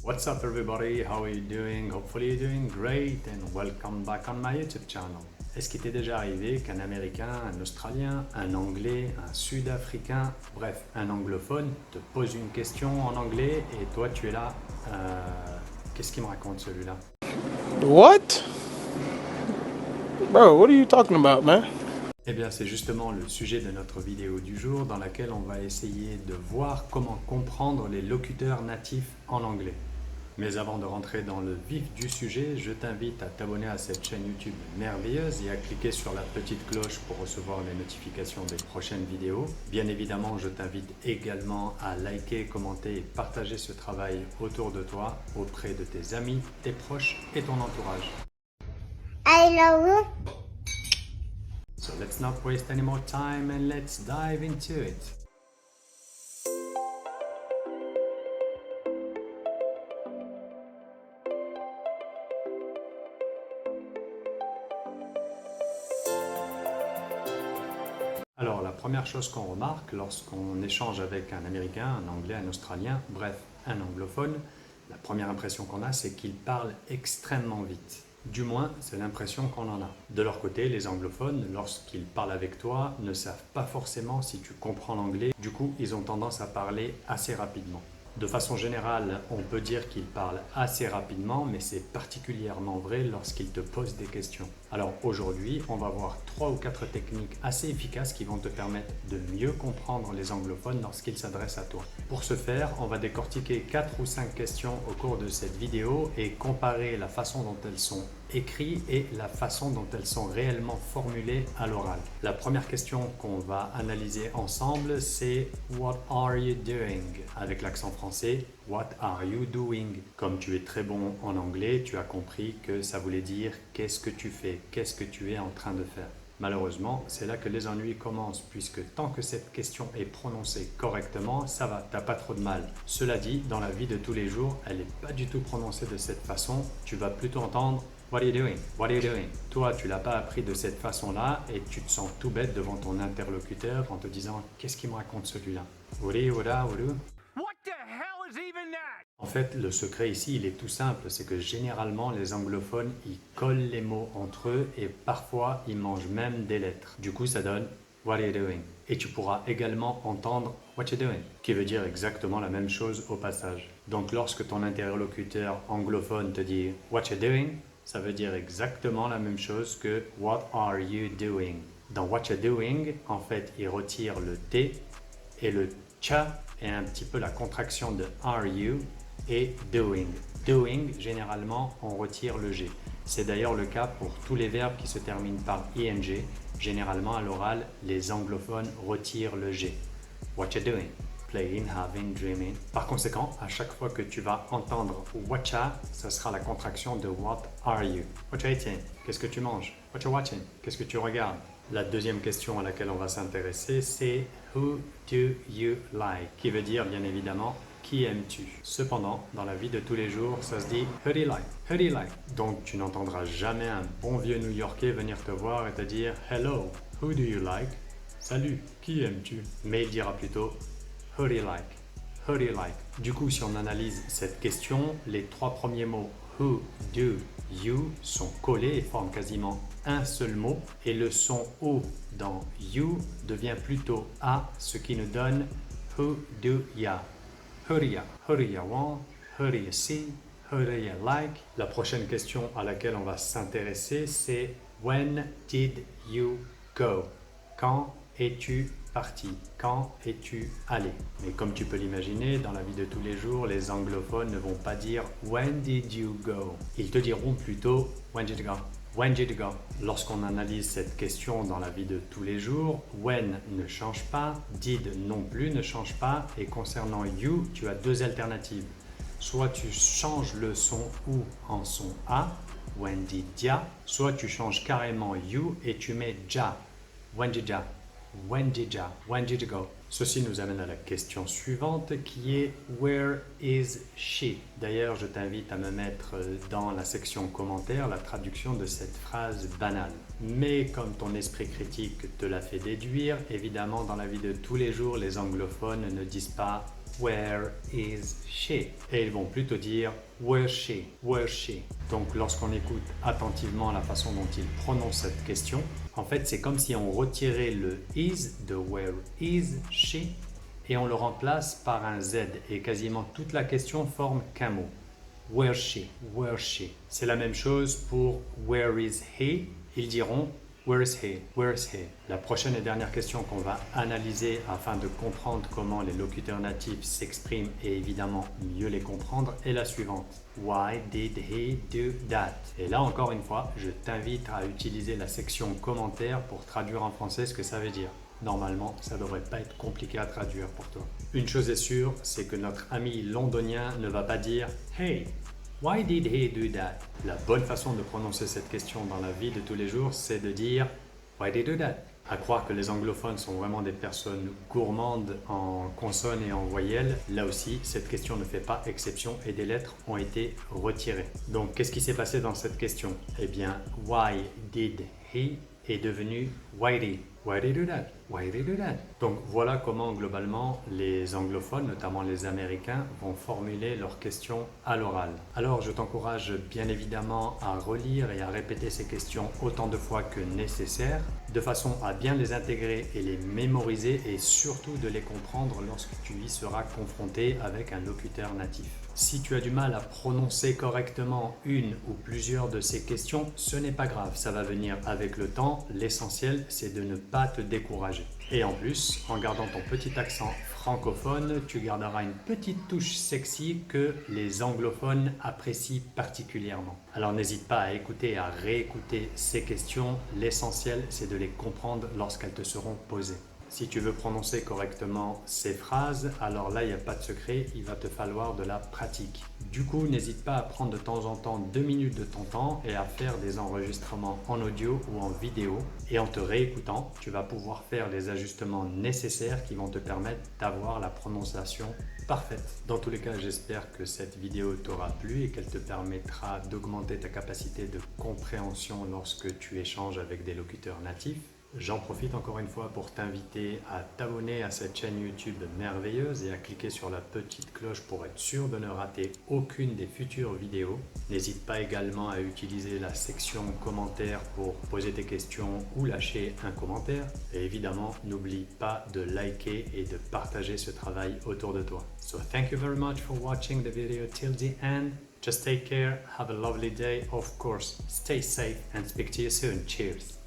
What's up everybody, how are you doing? Hopefully you're doing great and welcome back on my YouTube channel. Est-ce qu'il t'est déjà arrivé qu'un Américain, un Australien, un Anglais, un Sud-Africain, bref, un anglophone te pose une question en anglais et toi tu es là, qu'est-ce qu'il me raconte celui-là? What? Bro, what are you talking about, man? Eh bien c'est justement le sujet de notre vidéo du jour dans laquelle on va essayer de voir comment comprendre les locuteurs natifs en anglais. Mais avant de rentrer dans le vif du sujet, je t'invite à t'abonner à cette chaîne YouTube merveilleuse et à cliquer sur la petite cloche pour recevoir les notifications des prochaines vidéos. Bien évidemment, je t'invite également à liker, commenter et partager ce travail autour de toi, auprès de tes amis, tes proches et ton entourage. I love you. So let's not waste any more time and let's dive into it. Alors, la première chose qu'on remarque lorsqu'on échange avec un Américain, un Anglais, un Australien, bref, un anglophone, la première impression qu'on a, c'est qu'il parle extrêmement vite. Du moins, c'est l'impression qu'on en a. De leur côté, les anglophones, lorsqu'ils parlent avec toi, ne savent pas forcément si tu comprends l'anglais. Du coup, ils ont tendance à parler assez rapidement. De façon générale, on peut dire qu'ils parlent assez rapidement, mais c'est particulièrement vrai lorsqu'ils te posent des questions. Alors aujourd'hui, on va voir 3 ou 4 techniques assez efficaces qui vont te permettre de mieux comprendre les anglophones lorsqu'ils s'adressent à toi. Pour ce faire, on va décortiquer 4 ou 5 questions au cours de cette vidéo et comparer la façon dont elles sont écrites et la façon dont elles sont réellement formulées à l'oral. La première question qu'on va analyser ensemble, c'est « What are you doing ?» avec l'accent français « What are you doing ?» Comme tu es très bon en anglais, tu as compris que ça voulait dire « Qu'est-ce que tu fais ?» Qu'est-ce que tu es en train de faire? Malheureusement, c'est là que les ennuis commencent, puisque tant que cette question est prononcée correctement, ça va, t'as pas trop de mal. Cela dit, dans la vie de tous les jours, elle n'est pas du tout prononcée de cette façon. Tu vas plutôt entendre « What are you doing? What are you doing ?» Toi, tu l'as pas appris de cette façon-là et tu te sens tout bête devant ton interlocuteur en te disant « Qu'est-ce qu'il me raconte celui-là ?» En fait, le secret ici, il est tout simple, c'est que généralement, les anglophones, ils collent les mots entre eux et parfois, ils mangent même des lettres. Du coup, ça donne « What are you doing ?» Et tu pourras également entendre « What you doing ?» qui veut dire exactement la même chose au passage. Donc, lorsque ton interlocuteur anglophone te dit « What you doing ?» ça veut dire exactement la même chose que « What are you doing ?» Dans « What you doing », en fait, il retire le « T » et le « cha » est un petit peu la contraction de « are you » et doing. Doing, généralement, on retire le G. C'est d'ailleurs le cas pour tous les verbes qui se terminent par ing. Généralement, à l'oral, les anglophones retirent le G. What you doing? Playing, having, dreaming. Par conséquent, à chaque fois que tu vas entendre watcha, ça sera la contraction de what are you? What you eating? Qu'est-ce que tu manges? What you watching? Qu'est-ce que tu regardes? La deuxième question à laquelle on va s'intéresser, c'est who do you like? Qui veut dire, bien évidemment, qui aimes-tu? Cependant, dans la vie de tous les jours, ça se dit who do you like? Who do you like? Donc, tu n'entendras jamais un bon vieux New-Yorkais venir te voir et te dire hello, who do you like? Salut, qui aimes-tu? Mais il dira plutôt who do you like? Who do you like? Du coup, si on analyse cette question, les 3 premiers mots who do you sont collés et forment quasiment un seul mot et le son O dans you devient plutôt A, ce qui nous donne who do ya? Who do you want? Who do you see? Who do you like? La prochaine question à laquelle on va s'intéresser, c'est when did you go? Quand es-tu parti? Quand es-tu allé? Mais comme tu peux l'imaginer, dans la vie de tous les jours, les anglophones ne vont pas dire when did you go? Ils te diront plutôt when did you go? When did you go? Lorsqu'on analyse cette question dans la vie de tous les jours, when ne change pas, did non plus ne change pas, et concernant you, tu as 2 alternatives. Soit tu changes le son ou en son a, when did ya, soit tu changes carrément you et tu mets ja, when did ya, when did ya, when did you go? Ceci nous amène à la question suivante qui est where is she? D'ailleurs, je t'invite à me mettre dans la section commentaires la traduction de cette phrase banale. Mais comme ton esprit critique te l'a fait déduire, évidemment dans la vie de tous les jours, les anglophones ne disent pas where is she? Et ils vont plutôt dire where's she? Where's she? Donc lorsqu'on écoute attentivement la façon dont ils prononcent cette question, en fait c'est comme si on retirait le is de where is she et on le remplace par un Z et quasiment toute la question forme qu'un mot. Where's she? Where's she? C'est la même chose pour where is he? Ils diront where's he? Where's he? La prochaine et dernière question qu'on va analyser afin de comprendre comment les locuteurs natifs s'expriment et évidemment mieux les comprendre est la suivante. Why did he do that? Et là encore une fois, je t'invite à utiliser la section commentaires pour traduire en français ce que ça veut dire. Normalement, ça ne devrait pas être compliqué à traduire pour toi. Une chose est sûre, c'est que notre ami londonien ne va pas dire « Hey, why did he do that ?» La bonne façon de prononcer cette question dans la vie de tous les jours, c'est de dire « Why did he do that ?» À croire que les anglophones sont vraiment des personnes gourmandes en consonnes et en voyelles, là aussi, cette question ne fait pas exception et des lettres ont été retirées. Donc, qu'est-ce qui s'est passé dans cette question? Eh bien, « Why did he ?» est devenu « Why did ?» Why did he do that? Why did he do that? Donc voilà comment globalement les anglophones, notamment les américains, vont formuler leurs questions à l'oral. Alors je t'encourage bien évidemment à relire et à répéter ces questions autant de fois que nécessaire, de façon à bien les intégrer et les mémoriser et surtout de les comprendre lorsque tu y seras confronté avec un locuteur natif. Si tu as du mal à prononcer correctement une ou plusieurs de ces questions, ce n'est pas grave, ça va venir avec le temps. L'essentiel, c'est de ne pas te décourager. Et en plus, en gardant ton petit accent francophone, tu garderas une petite touche sexy que les anglophones apprécient particulièrement. Alors n'hésite pas à écouter et à réécouter ces questions. L'essentiel, c'est de les comprendre lorsqu'elles te seront posées. Si tu veux prononcer correctement ces phrases, alors là, il n'y a pas de secret, il va te falloir de la pratique. Du coup, n'hésite pas à prendre de temps en temps 2 minutes de ton temps et à faire des enregistrements en audio ou en vidéo. Et en te réécoutant, tu vas pouvoir faire les ajustements nécessaires qui vont te permettre d'avoir la prononciation parfaite. Dans tous les cas, j'espère que cette vidéo t'aura plu et qu'elle te permettra d'augmenter ta capacité de compréhension lorsque tu échanges avec des locuteurs natifs. J'en profite encore une fois pour t'inviter à t'abonner à cette chaîne YouTube merveilleuse et à cliquer sur la petite cloche pour être sûr de ne rater aucune des futures vidéos. N'hésite pas également à utiliser la section commentaires pour poser tes questions ou lâcher un commentaire. Et évidemment, n'oublie pas de liker et de partager ce travail autour de toi. So thank you very much for watching the video till the end. Just take care, have a lovely day, of course, stay safe and speak to you soon. Cheers!